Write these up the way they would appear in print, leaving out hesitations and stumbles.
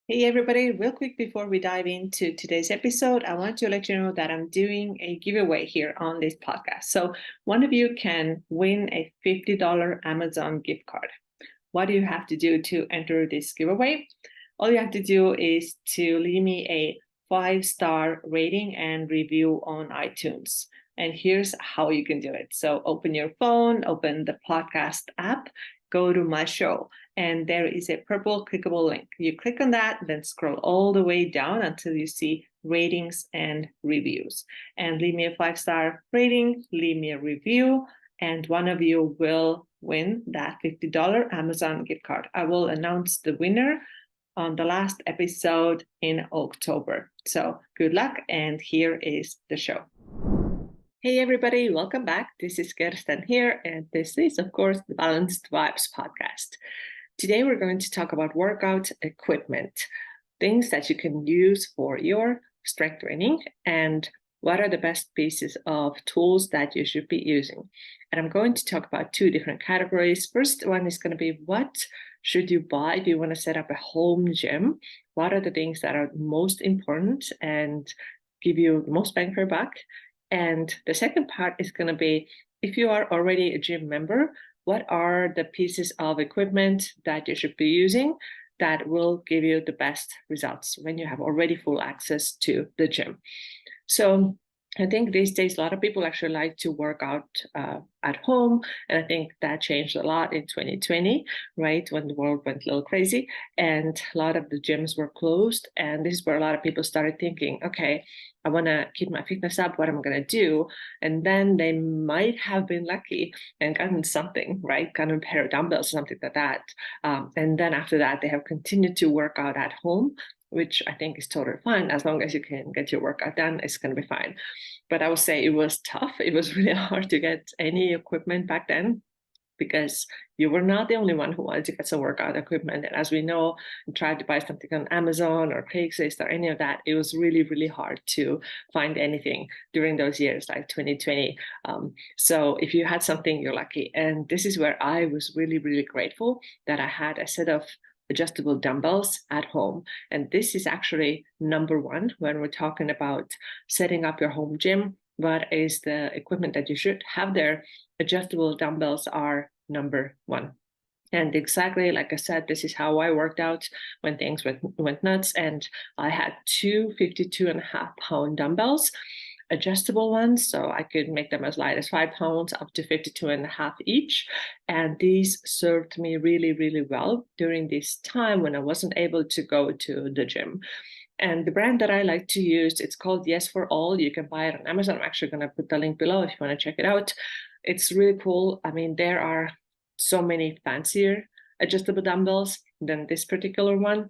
Hey everybody, real quick before we dive into today's episode, I want to let you know that I'm doing a giveaway here on this podcast. So one of you can win a $50 Amazon gift card. What do you have to do to enter this giveaway? All you have to do is to leave me a 5-star rating and review on iTunes. And here's how you can do it. So open your phone, open the podcast app, go to my show, and there is a purple clickable link. You click on that, then scroll all the way down until you see ratings and reviews. And leave me a 5-star rating, leave me a review, and one of you will win that $50 Amazon gift card. I will announce the winner on the last episode in October. So good luck, and here is the show. Hey everybody, welcome back. This is Kirsten here, and this is, of course, the Balanced Vibes podcast. Today we're going to talk about workout equipment, things that you can use for your strength training, and what are the best pieces of tools that you should be using. And I'm going to talk about two different categories. First one is going to be what should you buy if you want to set up a home gym? What are the things that are most important and give you the most bang for your buck? And the second part is going to be if you are already a gym member, what are the pieces of equipment that you should be using that will give you the best results when you have already full access to the gym. So I think these days a lot of people actually like to work out at home, and I think that changed a lot in 2020, right, when the world went a little crazy and a lot of the gyms were closed. And this is where a lot of people started thinking, okay, I want to keep my fitness up, what am I going to do? And then they might have been lucky and gotten something, right, gotten a pair of dumbbells, something like that. And then after that, they have continued to work out at home, which I think is totally fine. As long as you can get your workout done, it's going to be fine. But I would say it was tough. It was really hard to get any equipment back then because you were not the only one who wanted to get some workout equipment. And as we know, and tried to buy something on Amazon or Craigslist or any of that, it was really, really hard to find anything during those years, like 2020. So if you had something, you're lucky. And this is where I was really, really grateful that I had a set of adjustable dumbbells at home. And this is actually number one when we're talking about setting up your home gym. What is the equipment that you should have there? Adjustable dumbbells are number one. And exactly like I said, this is how I worked out when things went nuts. And I had two 52.5-pound dumbbells, adjustable ones, so I could make them as light as 5 pounds up to 52.5 each. And these served me really, really well during this time when I wasn't able to go to the gym. And the brand that I like to use, it's called Yes for All. You can buy it on Amazon. I'm actually going to put the link below if you want to check it out. It's really cool. I mean, there are so many fancier adjustable dumbbells than this particular one.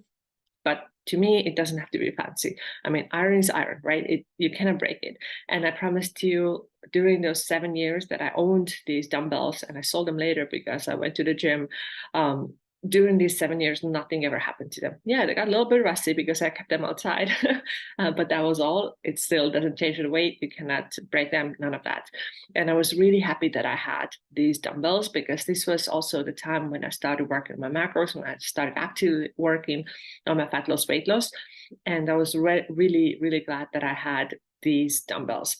But to me, it doesn't have to be fancy. I mean, iron is iron, right? You cannot break it. And I promised you during those 7 years that I owned these dumbbells, and I sold them later because I went to the gym. During these 7 years, nothing ever happened to them. Yeah, they got a little bit rusty because I kept them outside, but that was all. It still doesn't change the weight. You cannot break them, none of that. And I was really happy that I had these dumbbells because this was also the time when I started working my macros, when I started actively working on my fat loss, weight loss. And I was really, really glad that I had these dumbbells.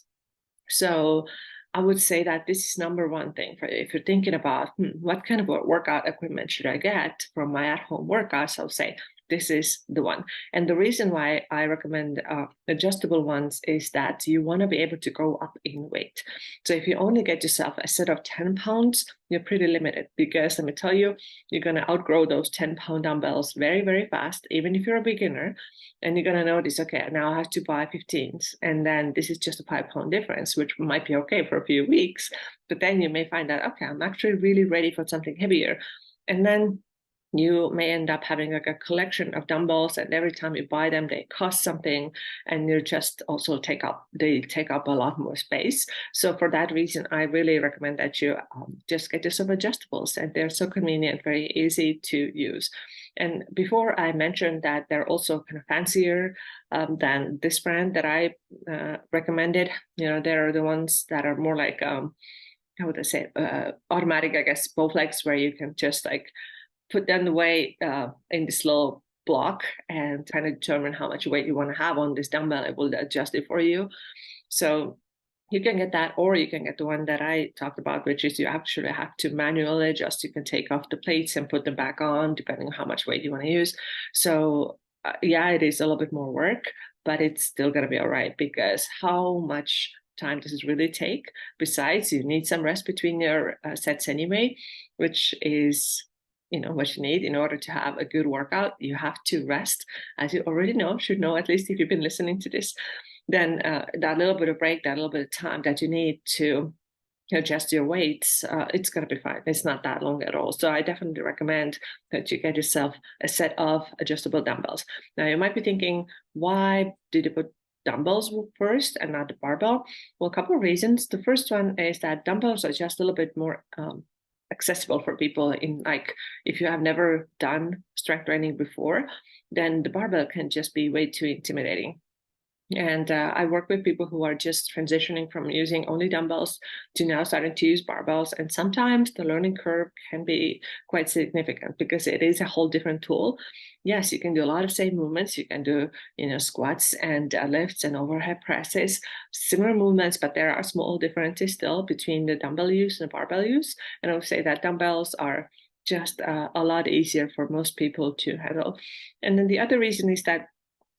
So I would say that this is number one thing for if you're thinking about what kind of workout equipment should I get from my at-home workouts. I'll say this is the one. And the reason why I recommend adjustable ones is that you want to be able to go up in weight. So if you only get yourself a set of 10 pounds, you're pretty limited because let me tell you, you're going to outgrow those 10-pound dumbbells very, very fast, even if you're a beginner. And you're going to notice, okay, now I have to buy 15s. And then this is just a 5-pound difference, which might be okay for a few weeks. But then you may find that, okay, I'm actually really ready for something heavier. And then you may end up having like a collection of dumbbells, and every time you buy them, they cost something, and you just also take up a lot more space. So for that reason, I really recommend that you just get yourself adjustables, and they're so convenient, very easy to use. And before I mentioned that they're also kind of fancier than this brand that I recommended. You know, they're the ones that are more like how would I say automatic, I guess, both legs, where you can just like put them away in this little block and kind of determine how much weight you want to have on this dumbbell. It will adjust it for you. So you can get that, or you can get the one that I talked about, which is you actually have to manually adjust. You can take off the plates and put them back on, depending on how much weight you want to use. So yeah, it is a little bit more work, but it's still going to be all right, because how much time does it really take? Besides, you need some rest between your sets anyway, which is what you need in order to have a good workout. You have to rest, as you already should know, at least if you've been listening to this. Then that little bit of break, that little bit of time that you need to adjust your weights, it's going to be fine. It's not that long at all. So I definitely recommend that you get yourself a set of adjustable dumbbells. Now you might be thinking, why did you put dumbbells first and not the barbell? Well, a couple of reasons. The first one is that dumbbells are just a little bit more accessible for people. In like, if you have never done strength training before, then the barbell can just be way too intimidating. And I work with people who are just transitioning from using only dumbbells to now starting to use barbells. And sometimes the learning curve can be quite significant because it is a whole different tool. Yes, you can do a lot of same movements. You can do, squats and lifts and overhead presses, similar movements, but there are small differences still between the dumbbell use and the barbell use. And I would say that dumbbells are just a lot easier for most people to handle. And then the other reason is that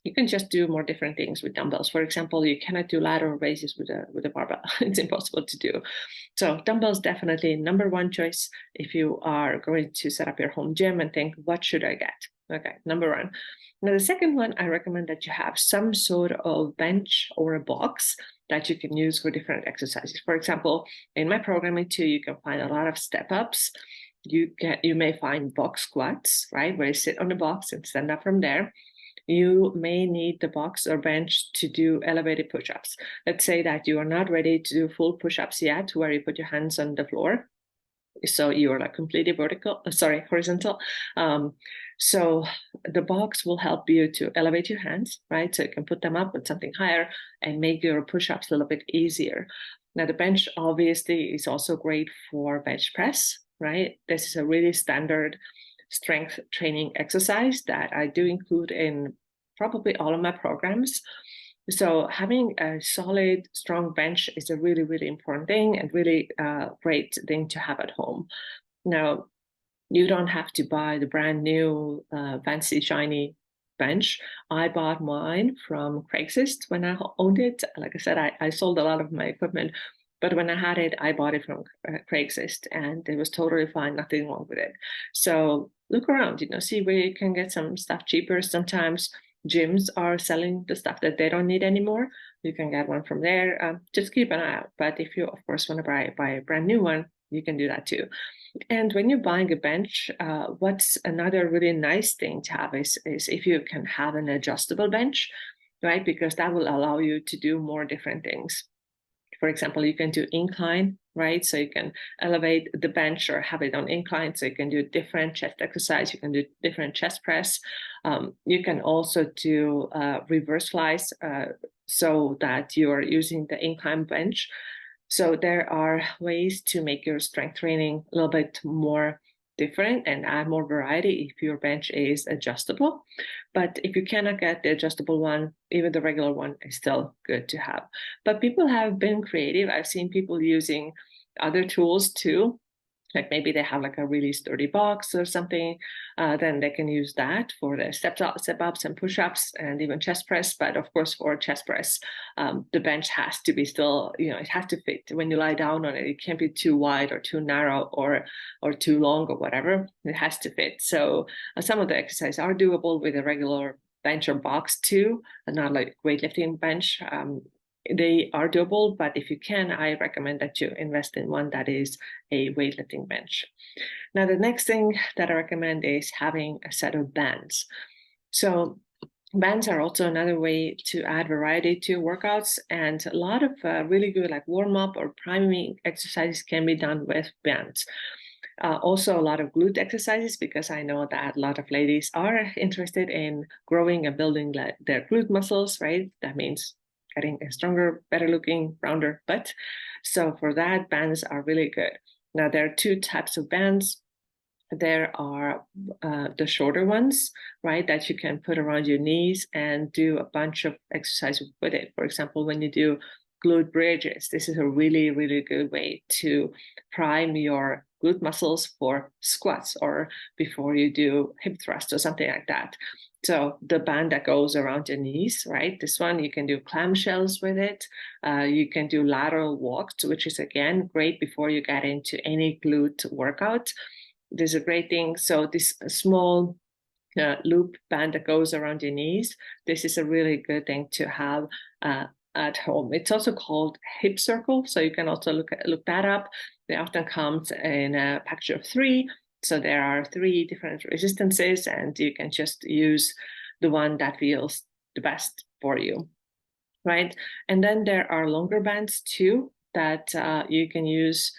you can just do more different things with dumbbells. For example, you cannot do lateral raises with a barbell. It's impossible to do. So dumbbells definitely number one choice if you are going to set up your home gym and think, what should I get? Okay, number one. Now the second one, I recommend that you have some sort of bench or a box that you can use for different exercises. For example, in my programming too, you can find a lot of step ups. You may find box squats, right, where you sit on the box and stand up from there. You may need the box or bench to do elevated push-ups. Let's say that you are not ready to do full push-ups yet, where you put your hands on the floor. So you are like completely horizontal. So the box will help you to elevate your hands, right? So you can put them up with something higher and make your push-ups a little bit easier. Now the bench obviously is also great for bench press, right? This is a really standard strength training exercise that I do include in probably all of my programs. So having a solid, strong bench is a really, really important thing and really great thing to have at home. Now, you don't have to buy the brand new fancy, shiny bench. I bought mine from Craigslist when I owned it. Like I said, I sold a lot of my equipment, but when I had it, I bought it from Craigslist and it was totally fine, nothing wrong with it. So look around, see where you can get some stuff cheaper. Sometimes gyms are selling the stuff that they don't need anymore. You can get one from there. Just keep an eye out. But if you, of course, want to buy a brand new one, you can do that too. And when you're buying a bench, what's another really nice thing to have is if you can have an adjustable bench, right? Because that will allow you to do more different things. For example, you can do incline, right? So you can elevate the bench or have it on incline. So you can do different chest exercise. You can do different chest press. You can also do reverse flies so that you are using the incline bench. So there are ways to make your strength training a little bit more different and add more variety if your bench is adjustable. But if you cannot get the adjustable one, even the regular one is still good to have. But people have been creative. I've seen people using other tools too. Like maybe they have like a really sturdy box or something, then they can use that for the step ups and push-ups and even chest press. But of course, for chest press, the bench has to be still, it has to fit. When you lie down on it, it can't be too wide or too narrow or too long or whatever. It has to fit. So some of the exercises are doable with a regular bench or box too, and not like weightlifting bench. They are doable, but if you can, I recommend that you invest in one that is a weightlifting bench. Now, the next thing that I recommend is having a set of bands. So bands are also another way to add variety to workouts, and a lot of really good like warm-up or priming exercises can be done with bands. Also a lot of glute exercises, because I know that a lot of ladies are interested in growing and building their glute muscles, right? That means getting a stronger, better looking, rounder butt. So for that, bands are really good. Now there are two types of bands. there are the shorter ones, right, that you can put around your knees and do a bunch of exercises with it. For example, when you do glute bridges, this is a really, really good way to prime your glute muscles for squats or before you do hip thrust or something like that. So the band that goes around your knees, right? This one, you can do clamshells with it. You can do lateral walks, which is again great before you get into any glute workout. There's a great thing. So this small loop band that goes around your knees, this is a really good thing to have at home. It's also called hip circle. So you can also look that up. They often comes in a package of 3. So there are 3 different resistances, and you can just use the one that feels the best for you, right? And then there are longer bands too that you can use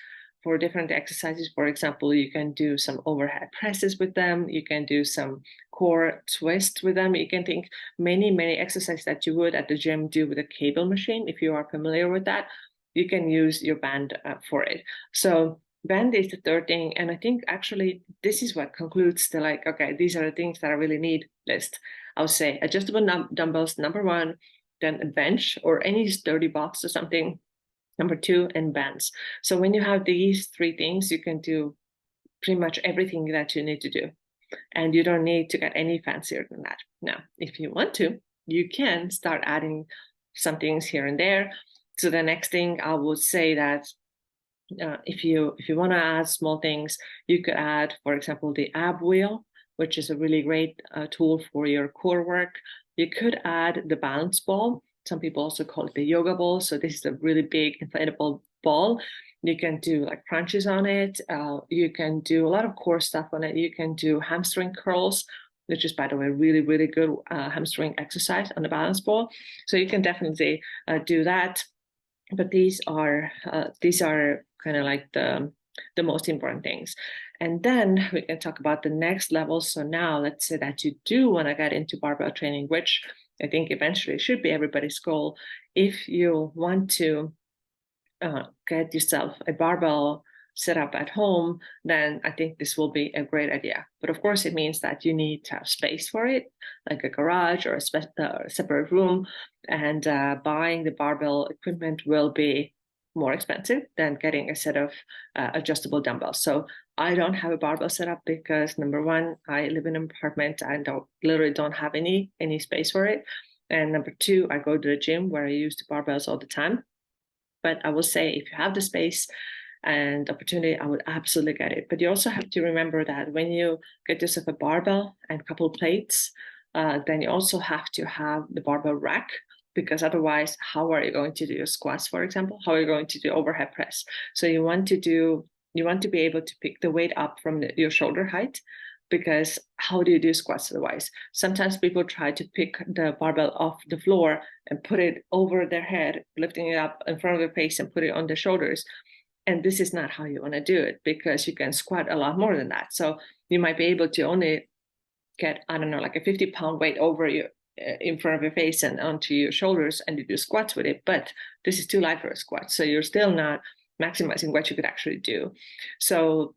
for different exercises. For example, you can do some overhead presses with them. You can do some core twists with them. You can think many exercises that you would at the gym do with a cable machine. If you are familiar with that, you can use your band for it. So band is the third thing. And I think actually this is what concludes the like, okay, these are the things that I really need list. I would say adjustable dumbbells, number 1, then a bench or any sturdy box or something, number 2, and bands. So when you have these 3 things, you can do pretty much everything that you need to do. And you don't need to get any fancier than that. Now, if you want to, you can start adding some things here and there. So the next thing I would say that if you want to add small things, you could add, for example, the ab wheel, which is a really great tool for your core work. You could add the balance ball. Some people also call it the yoga ball. So this is a really big inflatable ball. You can do like crunches on it. You can do a lot of core stuff on it. You can do hamstring curls, which is, by the way, really, really good hamstring exercise on the balance ball. So you can definitely do that. But these are kind of like the most important things. And then we can talk about the next level. So now let's say that you do want to get into barbell training, which I think eventually should be everybody's goal. If you want to get yourself a barbell set up at home, then I think this will be a great idea. But of course, it means that you need to have space for it, like a garage or a separate room. And buying the barbell equipment will be more expensive than getting a set of adjustable dumbbells. So I don't have a barbell set up because, number 1, I live in an apartment and literally don't have any space for it. And number 2, I go to the gym where I use the barbells all the time. But I will say, if you have the space and opportunity, I would absolutely get it. But you also have to remember that when you get yourself a barbell and a couple plates, then you also have to have the barbell rack, because otherwise, how are you going to do your squats, for example? How are you going to do overhead press? So you want to be able to pick the weight up from your shoulder height, because how do you do squats otherwise? Sometimes people try to pick the barbell off the floor and put it over their head, lifting it up in front of their face and put it on their shoulders. And this is not how you want to do it, because you can squat a lot more than that. So you might be able to only get, I don't know, like a 50-pound weight over you in front of your face and onto your shoulders, and you do squats with it. But this is too light for a squat. So you're still not maximizing what you could actually do. So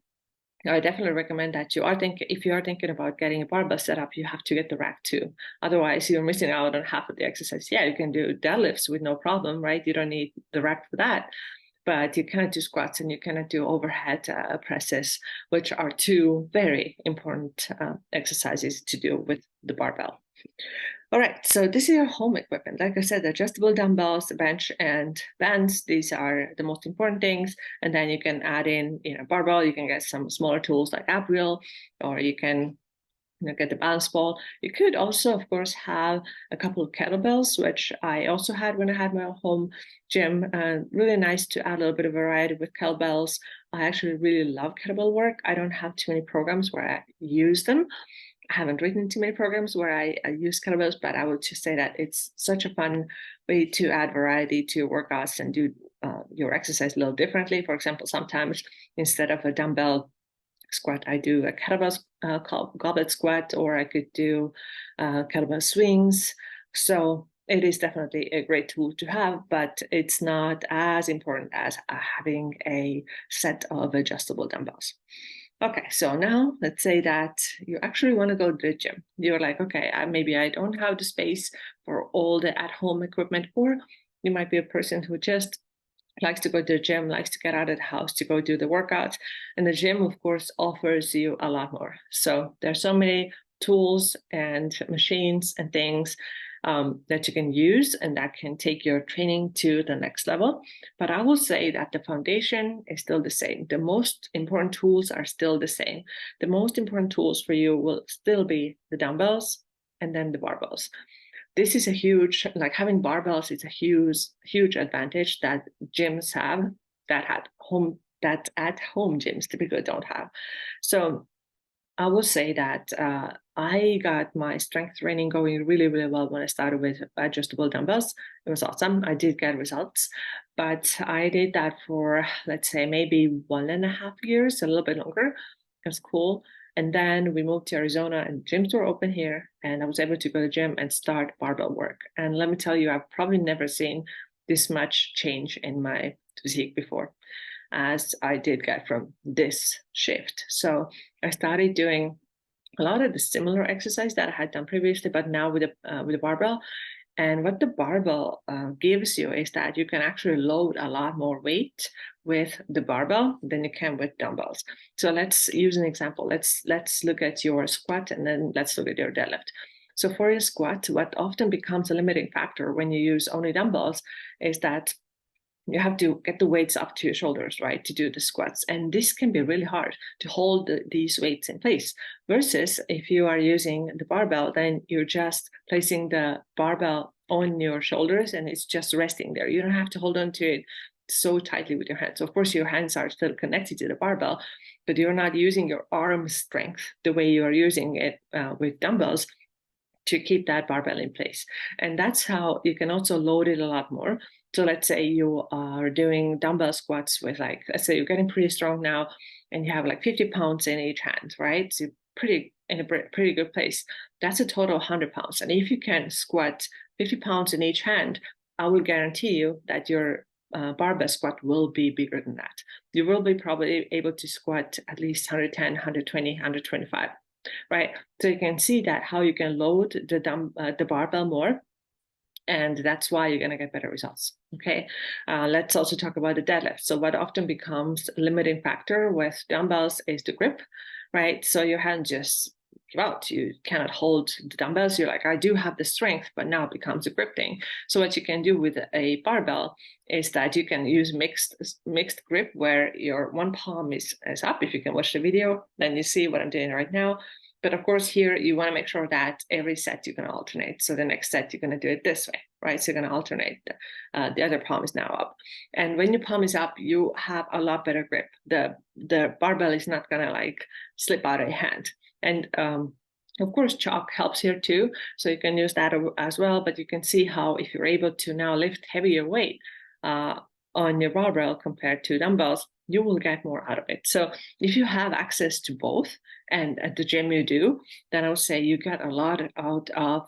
I definitely recommend that if you are thinking about getting a barbell set up, you have to get the rack too. Otherwise, you're missing out on half of the exercise. Yeah, you can do deadlifts with no problem, right? You don't need the rack for that. But you cannot do squats and you cannot do overhead presses, which are 2 very important exercises to do with the barbell. All right, so this is your home equipment. Like I said, adjustable dumbbells, bench, and bands. These are the most important things. And then you can add in, barbell. You can get some smaller tools like ab wheel, or you can get the balance ball. You could also, of course, have a couple of kettlebells, which I also had when I had my home gym. Really nice to add a little bit of variety with kettlebells. I actually really love kettlebell work. I don't have too many programs where I use them. I haven't written too many programs where I use kettlebells, but I would just say that it's such a fun way to add variety to your workouts and do your exercise a little differently. For example, sometimes instead of a dumbbell squat, I do a kettlebell goblet squat, or I could do kettlebell swings. So it is definitely a great tool to have, but it's not as important as having a set of adjustable dumbbells. Okay, so now let's say that you actually want to go to the gym. You're like, okay, maybe I don't have the space for all the at-home equipment, or you might be a person who just likes to go to the gym, likes to get out of the house to go do the workouts. And the gym, of course, offers you a lot more. So there's so many tools and machines and things that you can use and that can take your training to the next level. But I will say that the foundation is still the same. The most important tools are still the same. The most important tools for you will still be the dumbbells and then the barbells. This is a huge, like having barbells is a huge advantage that gyms have that at home gyms typically don't have. So I will say that I got my strength training going really, really well when I started with adjustable dumbbells. It was awesome. I did get results, but I did that for, let's say, maybe 1.5 years, a little bit longer. It was cool. And then we moved to Arizona and gyms were open here, and I was able to go to the gym and start barbell work. And let me tell you, I've probably never seen this much change in my physique before as I did get from this shift. So I started doing a lot of the similar exercise that I had done previously, but now with the barbell. And what the barbell gives you is that you can actually load a lot more weight with the barbell than you can with dumbbells. So let's use an example. Let's look at your squat and then let's look at your deadlift. So for your squat, what often becomes a limiting factor when you use only dumbbells is that you have to get the weights up to your shoulders, right, to do the squats. And this can be really hard to hold these weights in place. Versus if you are using the barbell, then you're just placing the barbell on your shoulders and it's just resting there. You don't have to hold on to it so tightly with your hands. So of course, your hands are still connected to the barbell, but you're not using your arm strength the way you are using it with dumbbells to keep that barbell in place. And that's how you can also load it a lot more. So let's say you are doing dumbbell squats with let's say you're getting pretty strong now and you have like 50 pounds in each hand, right? So you're in a pretty good place. That's a total of 100 pounds. And if you can squat 50 pounds in each hand, I will guarantee you that your barbell squat will be bigger than that. You will be probably able to squat at least 110, 120, 125. Right, so you can see that how you can load the barbell more, and that's why you're going to get better results. Okay, let's also talk about the deadlift. So what often becomes a limiting factor with dumbbells is the grip, right? So your hand just give out. You cannot hold the dumbbells. You're like, I do have the strength, but now it becomes a grip thing. So what you can do with a barbell is that you can use mixed grip where your one palm is up. If you can watch the video, then you see what I'm doing right now. But of course, here you want to make sure that every set you can alternate. So the next set, you're going to do it this way, right? So you're going to alternate. The other palm is now up. And when your palm is up, you have a lot better grip. The barbell is not going to slip out of your hand. And of course, chalk helps here too. So you can use that as well. But you can see how if you're able to now lift heavier weight on your barbell compared to dumbbells, you will get more out of it. So if you have access to both, and at the gym you do, then I would say you get a lot out of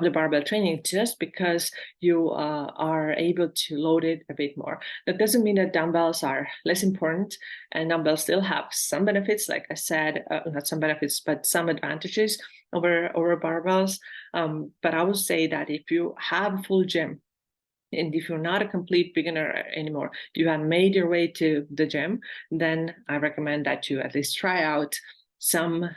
the barbell training just because you are able to load it a bit more. That doesn't mean that dumbbells are less important, and dumbbells still have some benefits, like I said, not some benefits, but some advantages over barbells. But I would say that if you have a full gym, and if you're not a complete beginner anymore, you have made your way to the gym, then I recommend that you at least try out some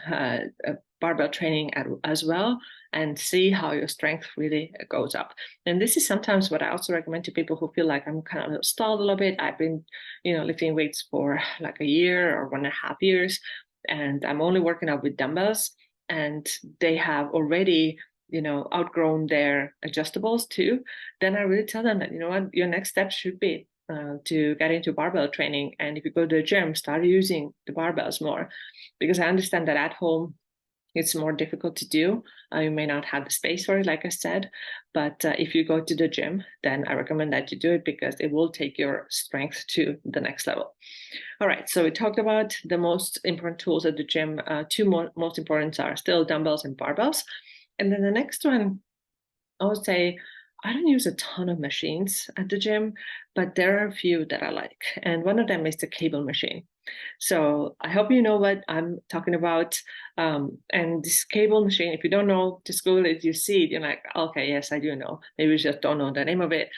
barbell training as well and see how your strength really goes up. And this is sometimes what I also recommend to people who feel like I'm kind of stalled a little bit. I've been, lifting weights for like a year or 1.5 years, and I'm only working out with dumbbells, and they have already outgrown their adjustables too. Then I really tell them that, what, your next step should be to get into barbell training. And if you go to the gym, start using the barbells more, because I understand that at home it's more difficult to do. You may not have the space for it, like I said, but if you go to the gym, then I recommend that you do it because it will take your strength to the next level. All right, so we talked about the most important tools at the gym. Two most important are still dumbbells and barbells. And then the next one, I would say, I don't use a ton of machines at the gym, but there are a few that I like. And one of them is the cable machine. So I hope you know what I'm talking about. And this cable machine, if you don't know, just Google it, you see it, you're like, okay, yes, I do know. Maybe you just don't know the name of it.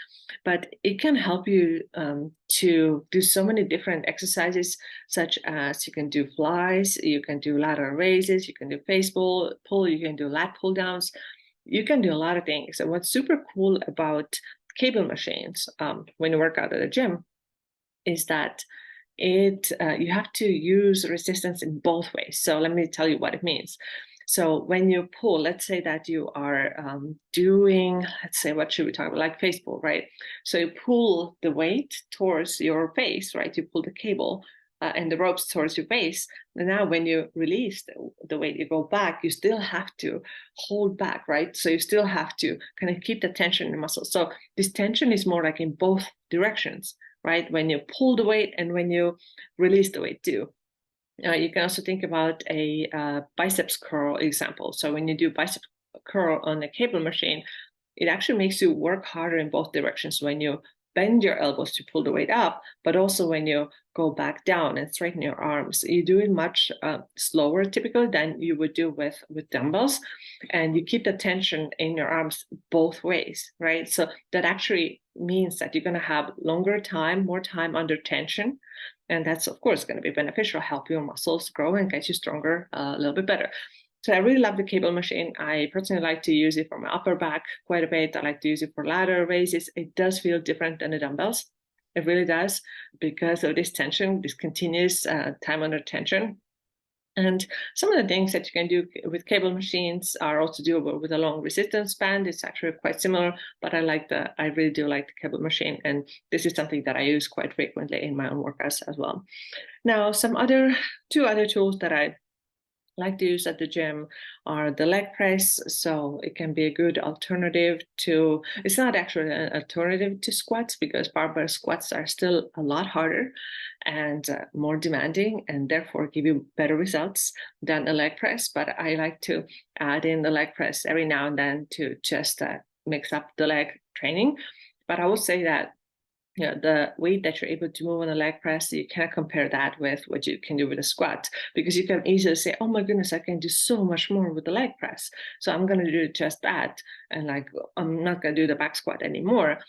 But it can help you to do so many different exercises, such as you can do flies, you can do lateral raises, you can do face pull, you can do lat pull downs. You can do a lot of things. And what's super cool about cable machines when you work out at a gym is that you have to use resistance in both ways. So let me tell you what it means. So when you pull, let's say that you are doing, let's say, what should we talk about? Like face pull, right? So you pull the weight towards your face, right? You pull the cable and the ropes towards your face. And now when you release the weight, you go back, you still have to hold back, right? So you still have to kind of keep the tension in the muscle. So this tension is more like in both directions, right? When you pull the weight and when you release the weight too. You can also think about a biceps curl example. So when you do biceps curl on a cable machine, it actually makes you work harder in both directions when you bend your elbows to pull the weight up, but also when you go back down and straighten your arms. You do it much slower typically than you would do with dumbbells, and you keep the tension in your arms both ways, right? So that actually means that you're going to have longer time, more time under tension, and that's of course going to be beneficial, help your muscles grow and get you stronger a little bit better. So I really love the cable machine. I personally like to use it for my upper back quite a bit. I like to use it for lateral raises. It does feel different than the dumbbells. It really does, because of this tension, this continuous time under tension. And some of the things that you can do with cable machines are also doable with a long resistance band. It's actually quite similar, but I really do like the cable machine. And this is something that I use quite frequently in my own workouts as well. Now, two other tools that I like to use at the gym are the leg press. So it can be a good alternative to, it's not actually an alternative to squats, because barbell squats are still a lot harder and more demanding, and therefore give you better results than a leg press. But I like to add in the leg press every now and then to just mix up the leg training. But I will say that the weight that you're able to move on a leg press, you cannot compare that with what you can do with a squat, because you can easily say, oh my goodness, I can do so much more with the leg press. So I'm going to do just that. And like, I'm not going to do the back squat anymore.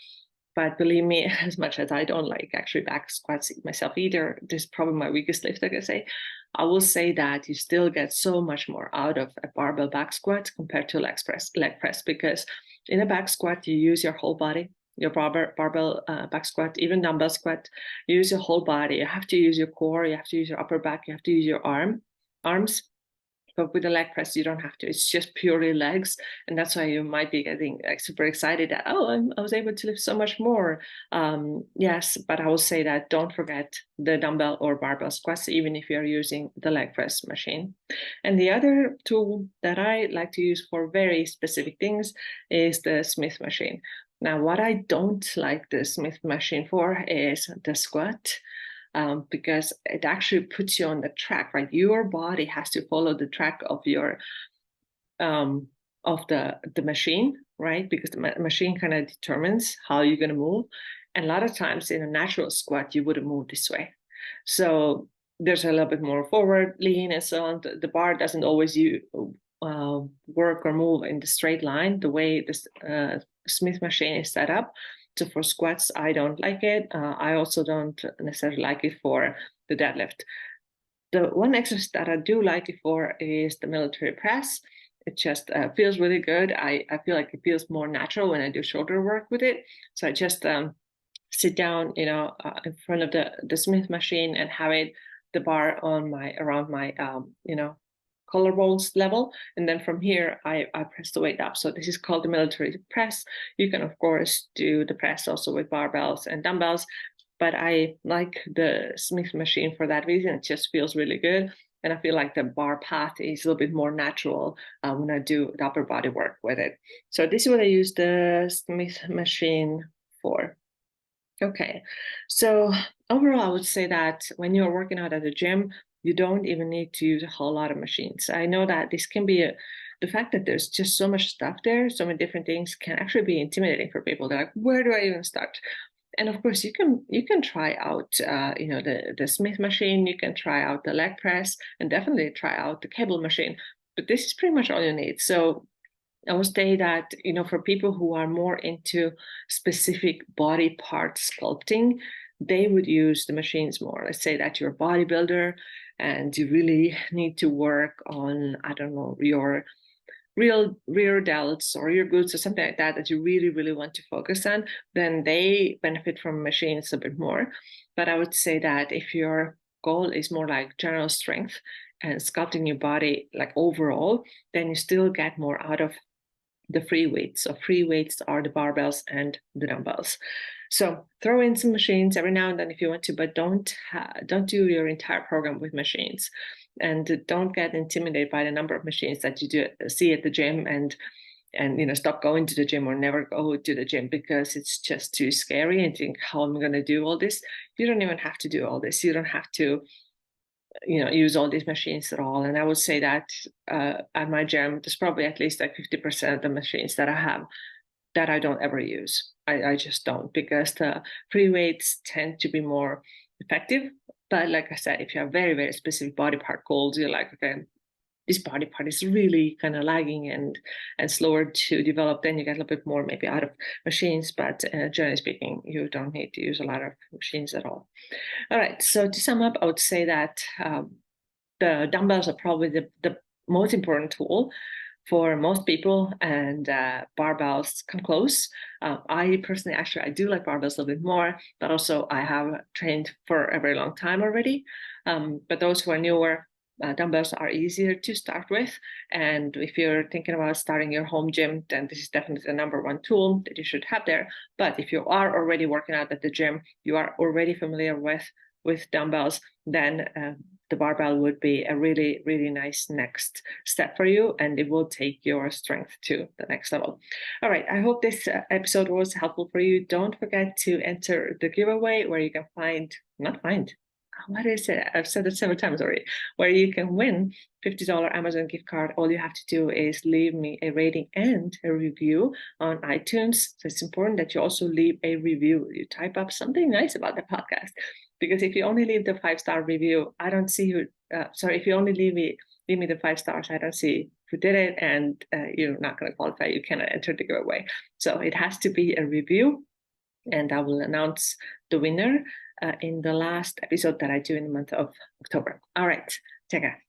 But believe me, as much as I don't like actually back squats myself either, this is probably my weakest lift, I can say. I will say that you still get so much more out of a barbell back squat compared to leg press, because in a back squat, you use your whole body. Your barbell back squat, even dumbbell squat, you use your whole body. You have to use your core, you have to use your upper back, you have to use your arms. But with the leg press, you don't have to. It's just purely legs. And that's why you might be getting super excited that, oh, I was able to lift so much more. Yes, but I will say that don't forget the dumbbell or barbell squats, even if you're using the leg press machine. And the other tool that I like to use for very specific things is the Smith machine. Now, what I don't like the Smith machine for is the squat, because it actually puts you on the track, right? Your body has to follow the track of your of the machine, right? Because the machine kind of determines how you're going to move. And a lot of times in a natural squat, you wouldn't move this way. So there's a little bit more forward lean and so on. The bar doesn't always work or move in the straight line the way this Smith machine is set up. So for squats, I don't like it. I also don't necessarily like it for the deadlift. The one exercise that I do like it for is the military press. It just feels really good. I feel like it feels more natural when I do shoulder work with it. So I just sit down, in front of the Smith machine and have the bar on around my collarbones level, and then from here I press the weight up. So this is called the military press. You can of course do the press also with barbells and dumbbells, but I like the Smith machine for that reason. It just feels really good, and I feel like the bar path is a little bit more natural when I do the upper body work with it. So this is what I use the Smith machine for. Okay, so overall, I would say that when you're working out at the gym, you don't even need to use a whole lot of machines. I know that this can be the fact that there's just so much stuff there, so many different things, can actually be intimidating for people. They're like, where do I even start? And of course, you can try out, the Smith machine. You can try out the leg press, and definitely try out the cable machine. But this is pretty much all you need. So I would say that, for people who are more into specific body part sculpting, they would use the machines more. Let's say that you're a bodybuilder and you really need to work on, I don't know, your rear delts or your glutes or something like that you really, really want to focus on, then they benefit from machines a bit more. But I would say that if your goal is more like general strength and sculpting your body like overall, then you still get more out of the free weights. So free weights are the barbells and the dumbbells. So throw in some machines every now and then if you want to, but don't do your entire program with machines, and don't get intimidated by the number of machines that you see at the gym, and stop going to the gym or never go to the gym because it's just too scary and think, how am I going to do all this? You don't even have to do all this. You don't have to use all these machines at all. And I would say that at my gym, there's probably at least like 50% of the machines that I have that I don't ever use. I just don't, because the free weights tend to be more effective. But like I said, if you have very, very specific body part goals, you're like, okay, this body part is really kind of lagging and slower to develop, then you get a little bit more maybe out of machines. But generally speaking, you don't need to use a lot of machines at all. All right, so to sum up, I would say that the dumbbells are probably the most important tool for most people, and barbells come close. I personally, actually, I do like barbells a little bit more, but also I have trained for a very long time already. But those who are newer, dumbbells are easier to start with. And if you're thinking about starting your home gym, then this is definitely the number one tool that you should have there. But if you are already working out at the gym, you are already familiar with dumbbells, then the barbell would be a really, really nice next step for you, and it will take your strength to the next level. All right, I hope this episode was helpful for you. Don't forget to enter the giveaway where you can what is it? I've said it several times already, where you can win $50 Amazon gift card. All you have to do is leave me a rating and a review on iTunes. So it's important that you also leave a review. You type up something nice about the podcast. Because if you only leave the 5-star review, I don't see who, if you only leave me the 5 stars, I don't see who did it, and you're not going to qualify. You cannot enter the giveaway. So it has to be a review, and I will announce the winner in the last episode that I do in the month of October. All right, take care.